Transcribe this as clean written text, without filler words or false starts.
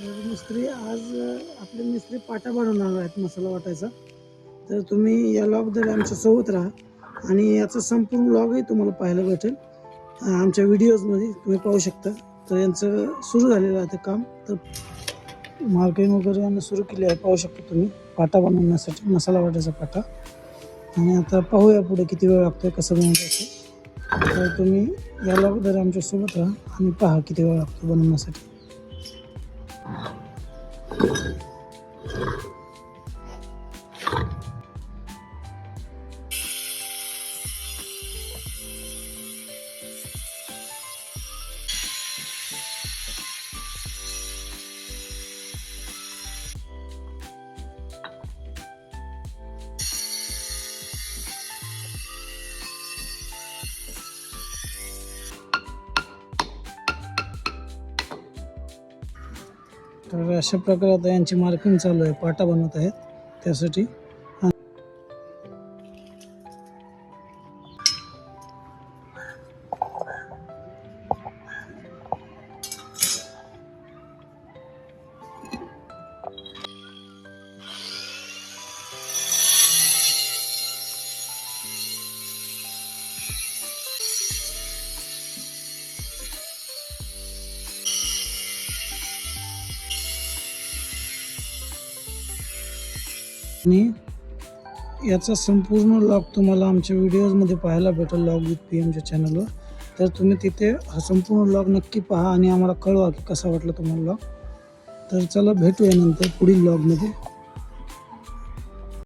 मिस्त्री आज आपले मिस्त्री पाटा बनवणार आहेत मसाला वाटायचा. तर तुम्ही या लॉगद्वारे आमच्या सोबत राहा आणि याचा संपूर्ण लॉगही तुम्हाला पाहायला भेटेल आमच्या व्हिडिओजमध्ये, तुम्ही पाहू शकता. तर यांचं सुरू झालेलं आहे ते काम. तर मार्केटिंग वगैरे यांना सुरू केली आहे, पाहू शकता तुम्ही, पाटा बनवण्यासाठी, मसाला वाटायचा पाटा. आणि आता पाहूया पुढे किती वेळ लागतोय, कसं बनवायचं. तर तुम्ही या लॉगद्वारे आमच्या सोबत राहा आणि पहा किती वेळ लागतो बनवण्यासाठी. तर अशा प्रकारे आता यांची मार्किंग चालू आहे, पाटा बनवत आहेत त्यासाठी. आणि याचा संपूर्ण लॉग तुम्हाला आमच्या व्हिडिओजमध्ये पाहायला भेटेल, लॉग विथ पी एमच्या चॅनलवर. तर तुम्ही तिथे हा संपूर्ण लॉग नक्की पहा आणि आम्हाला कळवा की कसा वाटला तुम्हाला लॉग. तर चला भेटूया नंतर पुढील लॉगमध्ये.